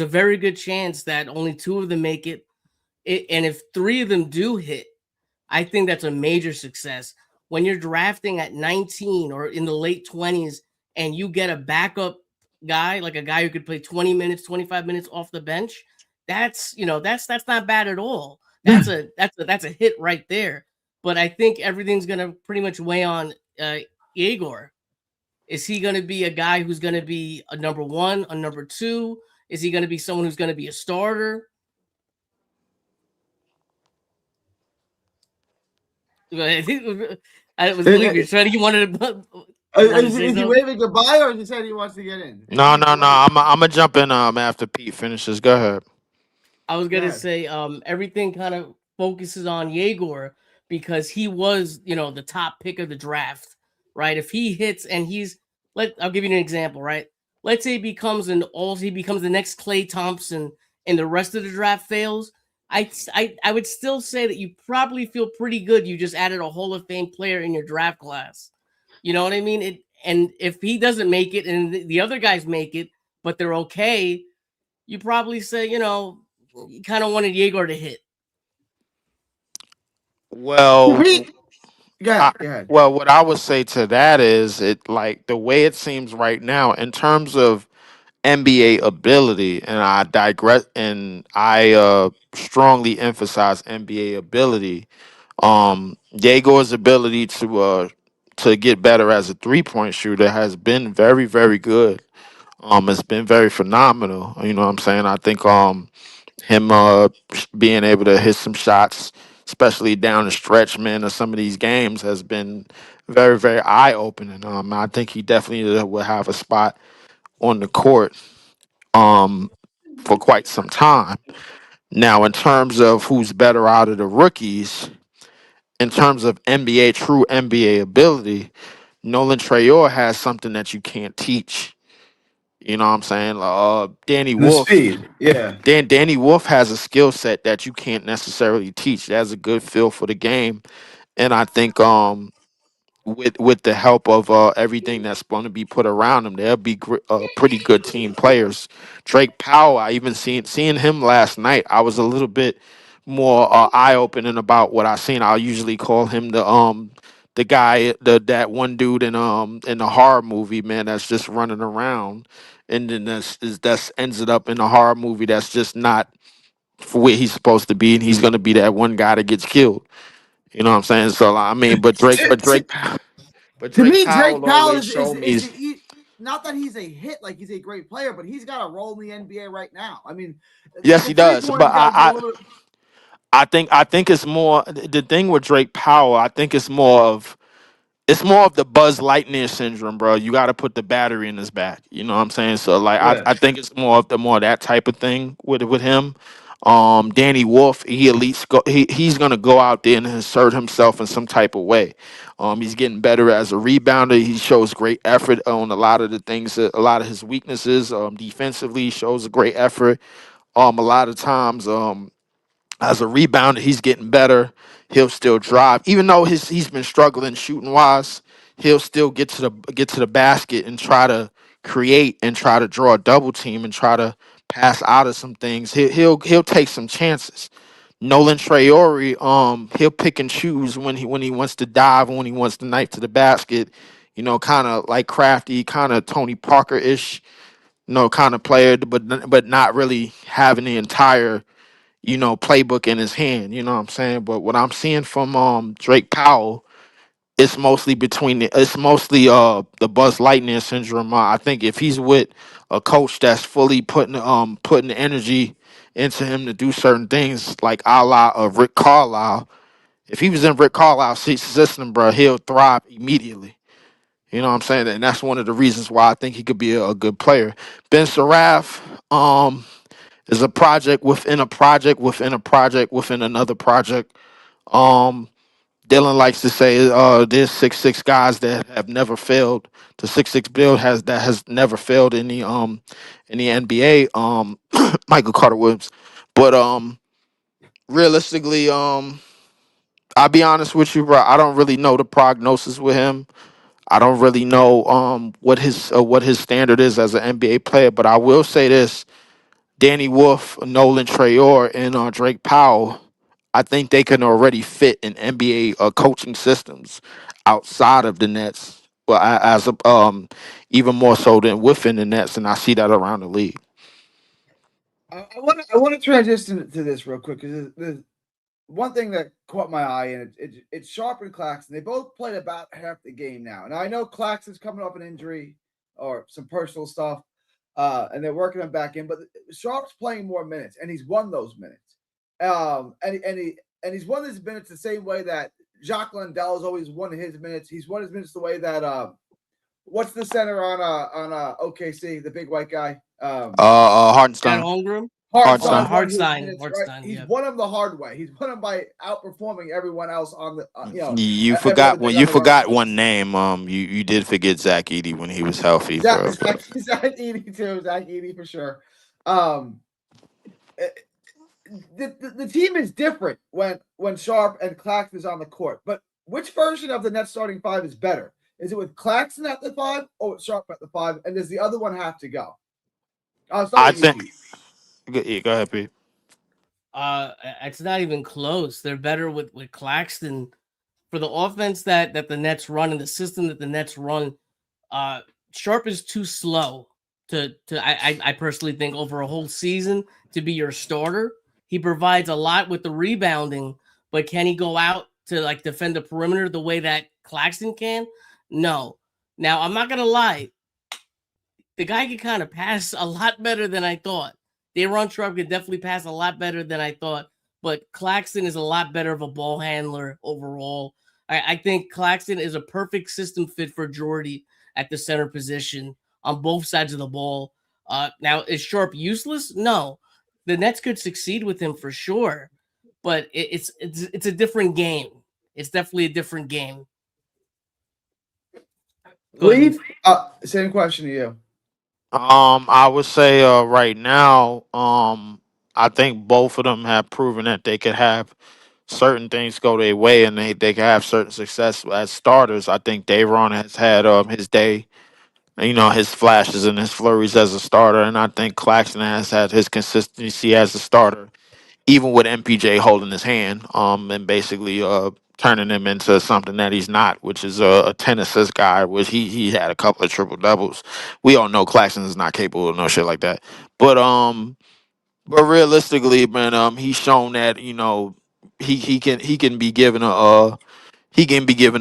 a very good chance that only 2 of them make it. And if 3 of them do hit, I think that's a major success. When you're drafting at 19 or in the late 20s and you get a backup guy, like a guy who could play 20 minutes, 25 minutes off the bench, that's not bad at all. That's a hit right there. But I think everything's going to pretty much weigh on Yegor. Is he going to be a guy who's going to be a number 1, a number 2? Is he going to be someone who's going to be a starter? I was believe you're trying. You wanted to. Is he waving goodbye, or is he saying he wants to get in? no. I'm gonna jump in after Pete finishes. Go ahead. I was gonna say everything kind of focuses on Yegor because he was, the top pick of the draft, right? If he hits and I'll give you an example, right? Let's say he becomes the next Klay Thompson and the rest of the draft fails. I would still say that you probably feel pretty good. You just added a Hall of Fame player in your draft class. You know what I mean? And if he doesn't make it and the other guys make it, but they're okay, you probably say, you kind of wanted Yegor to hit. Well, go ahead. Well, what I would say to that is it like the way it seems right now in terms of NBA ability, and I digress, and I strongly emphasize NBA ability. Diego's ability to get better as a 3-point shooter has been very, very good. It's been very phenomenal. You know what I'm saying? I think him being able to hit some shots, especially down the stretch, man, of some of these games has been very, very eye opening. I think he definitely will have a spot on the court um for quite some time. Now, in terms of who's better out of the rookies, in terms of NBA true NBA ability, Nolan Trayor has something that you can't teach. You know what I'm saying? Danny The Wolf. speed, yeah. Danny Wolf has a skill set that you can't necessarily teach. He has a good feel for the game, and I think with the help of everything that's going to be put around him, they'll be pretty good team players. Drake Powell, I even seeing him last night. I was a little bit more eye opening about what I seen. I usually call him the guy, that one dude in the horror movie, man, that's just running around, and then that's ends it up in a horror movie that's just not for where he's supposed to be, and he's gonna be that one guy that gets killed. You know what I'm saying? So I mean, but To Drake me, Drake Powell Powell always showed me. not that he's a hit, like he's a great player, but he's got a role in the NBA right now. I mean, Yes, the he does. But three-pointer's got to be a little bit. I think it's more the thing with Drake Powell. I think it's more of the Buzz Lightyear syndrome, bro. You got to put the battery in his back. You know what I'm saying? So like, Yeah. I think it's more of that type of thing with him. Danny Wolf, he's gonna go out there and insert himself in some type of way. He's getting better as a rebounder. He shows great effort on a lot of the things, a lot of his weaknesses. Defensively, he shows a great effort. A lot of times, as a rebounder, he's getting better. He'll still drive, even though he's been struggling shooting wise. He'll still get to the basket and try to create and try to draw a double team and try to pass out of some things. He'll take some chances. Nolan Traore, he'll pick and choose when he wants to dive and when he wants to knife to the basket. You know, kind of like crafty, kind of Tony Parker ish. Kind of player, but not really having the entire playbook in his hand. You know what I'm saying? But what I'm seeing from Drake Powell, it's mostly the Buzz Lightyear syndrome. I think if he's with a coach that's fully putting the energy into him to do certain things, like a la of Rick Carlisle. If he was in Rick Carlisle's system, bro, he'll thrive immediately. You know what I'm saying? And that's one of the reasons why I think he could be a good player. Ben Saraf, is a project within a project within a project within another project. Um, Dylan likes to say, there's 6'6" guys that have never failed. The 6'6" build has never failed in the NBA. Michael Carter Williams, but realistically, I'll be honest with you, bro. I don't really know the prognosis with him. I don't really know what his standard is as an NBA player, but I will say this: Danny Wolf, Nolan Trayor, and Drake Powell, I think they can already fit in NBA coaching systems outside of the Nets. Well, even more so than within the Nets, and I see that around the league. I want to transition to this real quick because there's one thing that caught my eye, and it's Sharp and Claxton. They both played about half the game now. Now I know Claxton's coming off an injury or some personal stuff, and they're working him back in. But Sharp's playing more minutes, and he's won those minutes. And he's won his minutes the same way that Jacques Landale has always won his minutes. He's won his minutes the way that what's the center on OKC, the big white guy? Chad Hartenstein. Holmgren. Hartenstein. Hartenstein. He's Yeah. won them the hard way. He's won them by outperforming everyone else on the You everyone forgot one name. You did forget Zach Edey when he was healthy. Zach Edey too. Zach Edey for sure. The team is different when Sharp and Claxton is on the court. But which version of the Nets starting five is better? Is it with Claxton at the 5 or with Sharp at the 5? And does the other one have to go? I think. Go ahead, Pete. It's not even close. They're better with Claxton for the offense that the Nets run and the system that the Nets run. Sharp is too slow I personally think over a whole season to be your starter. He provides a lot with the rebounding, but can he go out to like defend the perimeter the way that Claxton can? No. Now I'm not gonna lie. The guy can kind of pass a lot better than I thought. Daron Sharp could definitely pass a lot better than I thought. but Claxton is a lot better of a ball handler overall. I think Claxton is a perfect system fit for Jordy at the center position on both sides of the ball. Now, is Sharp useless? No. The Nets could succeed with him for sure, but it's a different game. It's definitely a different game. Leave. Same question to you. I would say right now, I think both of them have proven that they could have certain things go their way and they can have certain success as starters. I think Dayron has had his day, his flashes and his flurries as a starter, and I think Claxton has had his consistency as a starter, even with MPJ holding his hand, and basically turning him into something that he's not, which is a 10 assist guy, which he had a couple of triple doubles. We all know Claxton is not capable of no shit like that. But realistically, man, he's shown that he can be given a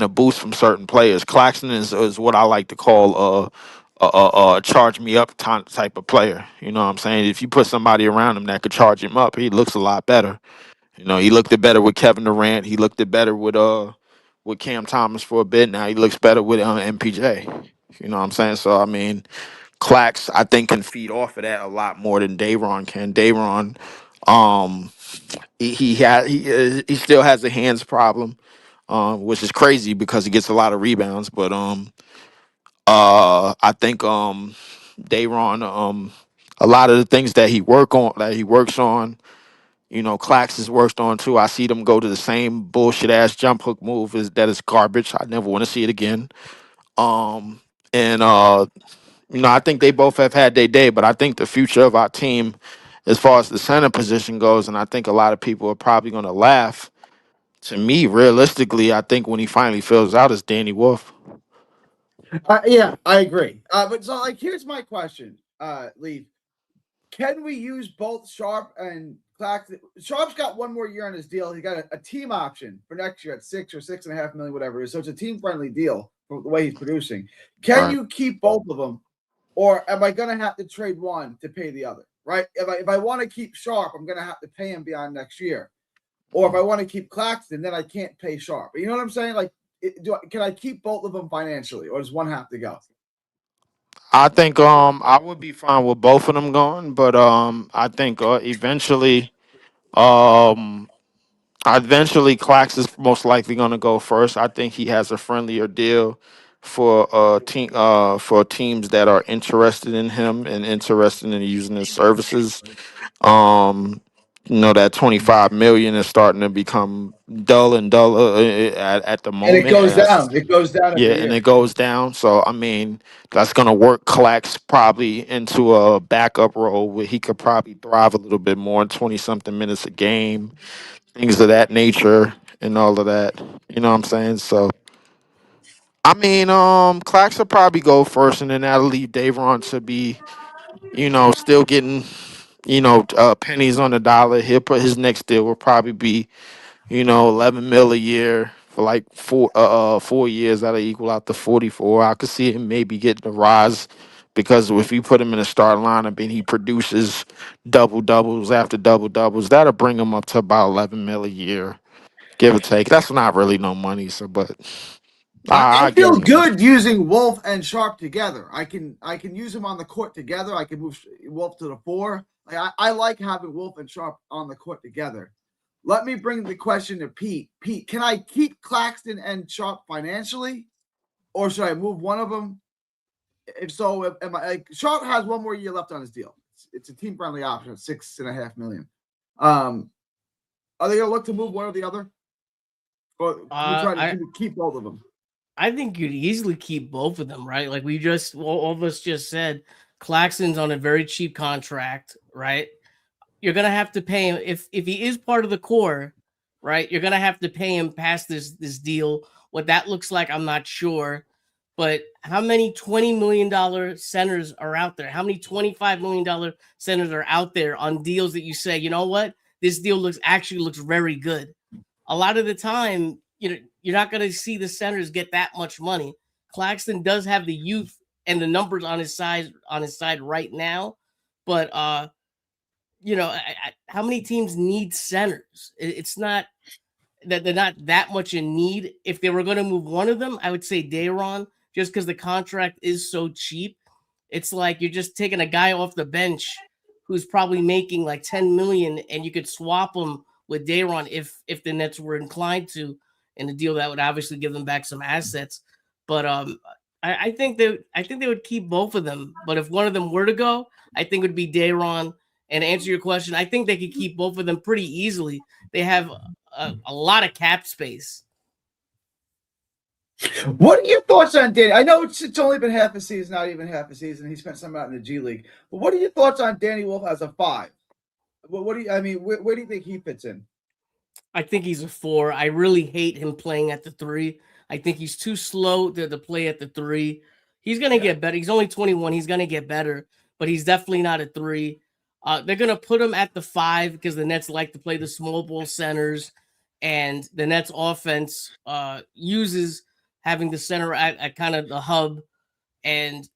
boost from certain players. Claxton is what I like to call a charge me up type of player. You know what I'm saying? If you put somebody around him that could charge him up, he looks a lot better. He looked it better with Kevin Durant. He looked it better with Cam Thomas for a bit. Now he looks better with MPJ. You know what I'm saying? So I mean, Clax I think can feed off of that a lot more than Dayron can. Dayron, um, he still has a hands problem, which is crazy because he gets a lot of rebounds. But I think Dayron, a lot of the things that he works on. Clax has worked on too. I see them go to the same bullshit ass jump hook move that is garbage. I never want to see it again. And I think they both have had their day, but I think the future of our team, as far as the center position goes, and I think a lot of people are probably going to laugh. To me, realistically, I think when he finally fills out, is Danny Wolf. Yeah, I agree. But so here's my question, Lee. Can we use both Sharp and Claxton? Sharp's got one more year on his deal. He got a team option for next year at $6 or $6.5 million, whatever it is. So it's a team friendly deal for the way he's producing. Can you keep both of them, or am I going to have to trade one to pay the other? Right? If I want to keep Sharp, I'm going to have to pay him beyond next year. Or if I want to keep Claxton, then I can't pay Sharp. You know what I'm saying? Can I keep both of them financially, or does one have to go? I think I would be fine with both of them going, but I think um eventually Clax is most likely going to go first. I think he has a friendlier deal for teams that are interested in him and interested in using his services. Um, that 25 million is starting to become dull and duller at the And it moment. goes down. It goes down Yeah, every and year. it goes down. So I mean, that's gonna work Clax probably into a backup role where he could probably thrive a little bit more, 20 something minutes a game, things of that nature, and all of that. You know what I'm saying? So I mean, Clax will probably go first, and then that'll leave Davron to be, still getting, pennies on the dollar. He'll put his next deal will probably be 11 mil a year for like 4 years. That'll equal out to 44. I could see him maybe getting a rise because if you put him in a start lineup and he produces double doubles after double doubles, that'll bring him up to about 11 mil a year, give or take. That's not really no money, so but I I give feel him one. good using Wolf and Sharp together. I can use them on the court together. I can move Wolf to the 4. I like having Wolf and Sharp on the court together. Let me bring the question to Pete. Pete, can I keep Claxton and Sharp financially, or should I move one of them? If so, am I Sharp has one more year left on his deal. It's a team friendly option at $6.5 million. Are they going to look to move one or the other, or can we keep both of them? I think you'd easily keep both of them, right? Like all of us just said, Claxton's on a very cheap contract, right? You're gonna have to pay him if he is part of the core, right? You're gonna have to pay him past this deal. What that looks like, I'm not sure. But how many $20 million centers are out there? How many $25 million centers are out there on deals that you say, you know what? This deal looks very good. A lot of the time, you're not going to see the centers get that much money. Claxton does have the youth and the numbers on his side right now, but how many teams need centers? It's not that they're not that much in need. If they were going to move one of them, I would say Dayron, just because the contract is so cheap. It's like you're just taking a guy off the bench who's probably making like 10 million, and you could swap him with Dayron if the Nets were inclined to, in a deal that would obviously give them back some assets. But I think they would keep both of them. But if one of them were to go, I think it would be Dayron. And to answer your question, I think they could keep both of them pretty easily. They have a lot of cap space. What are your thoughts on Danny? I know it's only been half a season, not even half a season. He spent some out in the G League. But what are your thoughts on Danny Wolf as a 5? What do you? I mean, where do you think he fits in? I think he's a 4. I really hate him playing at the 3. I think he's too slow to play at the 3. He's gonna get better. He's only 21. He's gonna get better, but he's definitely not a 3. They're gonna put him at the 5 because the Nets like to play the small ball centers, and the Nets offense uses having the center at kind of the hub. And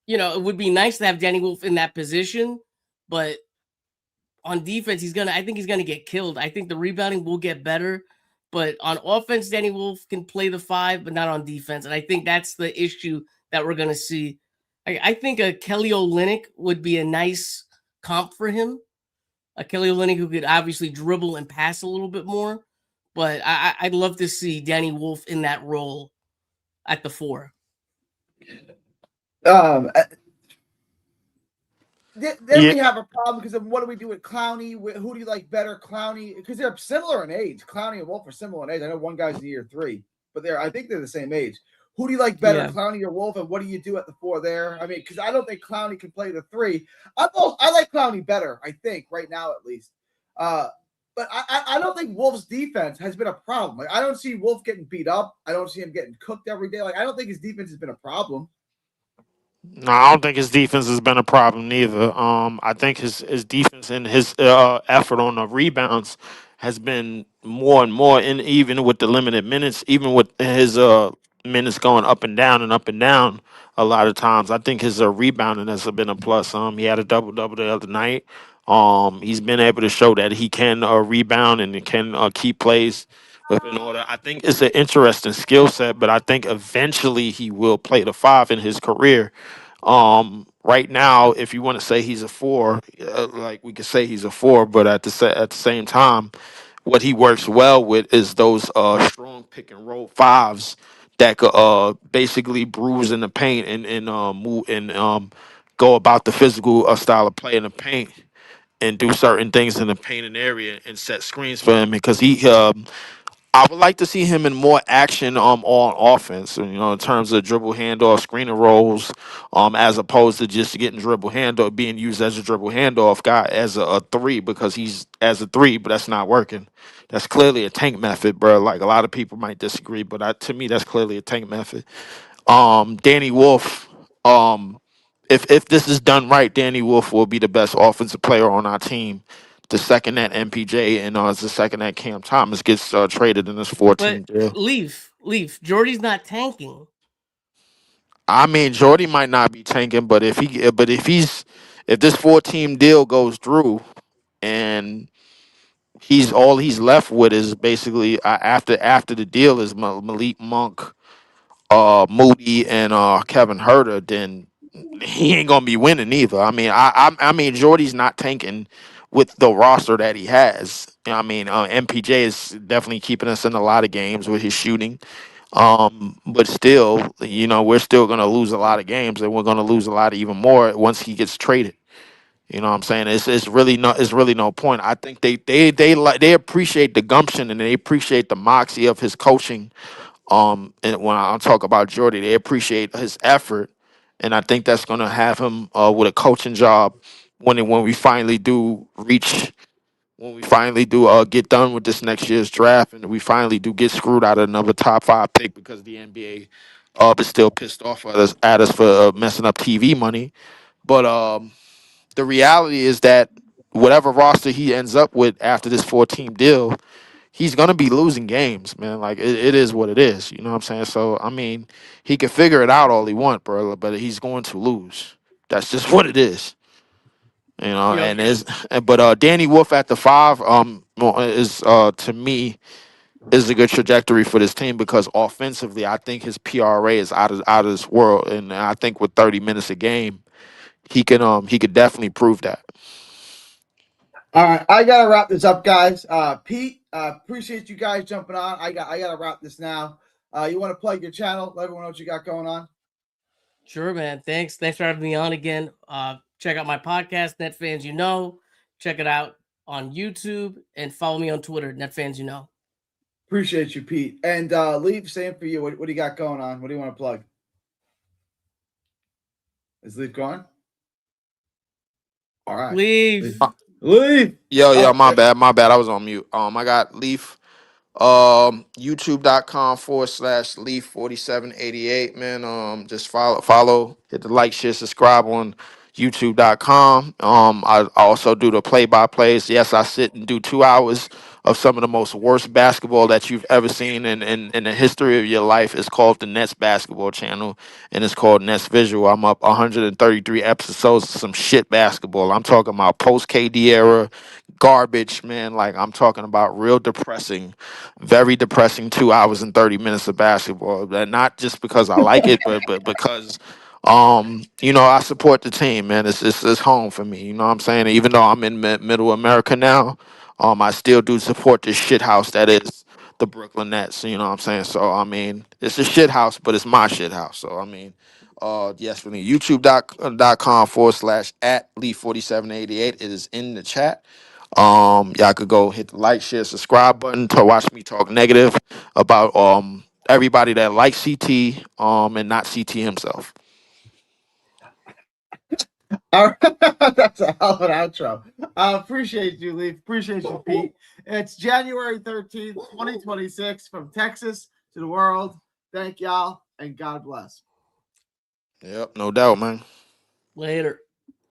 it would be nice to have Danny Wolf in that position, but on defense, I think he's gonna get killed. I think the rebounding will get better, but on offense, Danny Wolf can play the 5, but not on defense. And I think that's the issue that we're gonna see. I think a Kelly Olynyk would be a nice comp for him. A Kelly Olynyk who could obviously dribble and pass a little bit more, but I'd love to see Danny Wolf in that role at the 4. Then we have a problem because of what do we do with Clowney? Who do you like better, Clowney? Because they're similar in age. Clowney and Wolf are similar in age. I know one guy's in year 3, but I think they're the same age. Who do you like better, Clowney or Wolf? And what do you do at the 4 there? I mean, because I don't think Clowney can play the 3. I like Clowney better, I think, right now at least. But I don't think Wolf's defense has been a problem. Like, I don't see Wolf getting beat up. I don't see him getting cooked every day. Like, I don't think his defense has been a problem. No, I don't think his defense has been a problem neither. I think his defense and his effort on the rebounds has been more and more, and even with the limited minutes, even with his minutes going up and down and up and down, a lot of times, I think his rebounding has been a plus. He had a double double the other night. He's been able to show that he can rebound and can keep plays within order. I think it's an interesting skill set, but I think eventually he will play the 5 in his career. Right now, if you want to say he's a 4, like we could say he's a 4, but at the same time, what he works well with is those strong pick and roll 5s that could basically bruise in the paint and move and go about the physical style of play in the paint and do certain things in the painted area and set screens for him because I would like to see him in more action on offense, in terms of dribble handoff, screening rolls, as opposed to just getting dribble handoff, being used as a dribble handoff guy as a 3 because he's as a 3, but that's not working. That's clearly a tank method, bro. Like a lot of people might disagree, but to me, that's clearly a tank method. Danny Wolf, if this is done right, Danny Wolf will be the best offensive player on our team. The second that MPJ and the second that Cam Thomas gets traded in this 14 deal. Leaf. Jordy's not tanking. I mean, Jordy might not be tanking, but if this 14 deal goes through, and he's left with is basically after the deal is Malik Monk, Moody, and Kevin Herter, then he ain't gonna be winning either. I mean, I mean, Jordy's not tanking with the roster that he has. I mean, MPJ is definitely keeping us in a lot of games with his shooting. But still, we're still gonna lose a lot of games, and we're gonna lose a lot even more once he gets traded. You know what I'm saying? It's really no point. I think they appreciate the gumption and they appreciate the moxie of his coaching. And when I talk about Jordy, they appreciate his effort, and I think that's going to have him with a coaching job when we finally do get done with this next year's draft, and we finally do get screwed out of another top 5 pick because the NBA is still pissed off at us for messing up TV money. But the reality is that whatever roster he ends up with after this 4-team deal, he's gonna be losing games, man. Like it is what it is. You know what I'm saying? So I mean, he can figure it out all he want, bro, but he's going to lose. That's just what it is. You know, Yep. and Danny Wolf at the 5 is to me is a good trajectory for this team because offensively, I think his PRA is out of this world, and I think with 30 minutes a game, he could definitely prove that. All right, I gotta wrap this up, guys. Pete, appreciate you guys jumping on. I gotta wrap this now. You want to plug your channel? Let everyone know what you got going on. Sure, man. Thanks for having me on again. Check out my podcast, Net Fans You Know. Check it out on YouTube and follow me on Twitter, Net Fans You Know. Appreciate you, Pete. And Leaf, same for you. What do you got going on? What do you want to plug? Is Leaf gone? All right. Leave. Leaf. Yo, my bad. I was on mute. I got Leaf. YouTube.com/Leaf4788, man. Just follow, hit the like, share, subscribe on YouTube.com. I also do the play-by-plays. Yes, I sit and do 2 hours of some of the most worst basketball that you've ever seen in the history of your life. It's called the Nets Basketball Channel, and it's called Nets Visual. I'm up 133 episodes of some shit basketball. I'm talking about post-KD era garbage, man. Like, I'm talking about real depressing, very depressing 2 hours and 30 minutes of basketball. And not just because I like it, but because I support the team, man. It's home for me. You know what I'm saying? Even though I'm in middle America now, I still do support this shit house that is the Brooklyn Nets. You know what I'm saying? So I mean, it's a shit house, but it's my shit house. So I mean, yes, for me, youtube.com/@Leaf4788. It is in the chat. Y'all could go hit the like, share, subscribe button to watch me talk negative about everybody that likes CT and not CT himself. All right. That's a hell of an outro. Appreciate you, Leaf. Appreciate you, Pete. It's January 13th, 2026, from Texas to the world. Thank y'all, and God bless. Yep, no doubt, man. Later.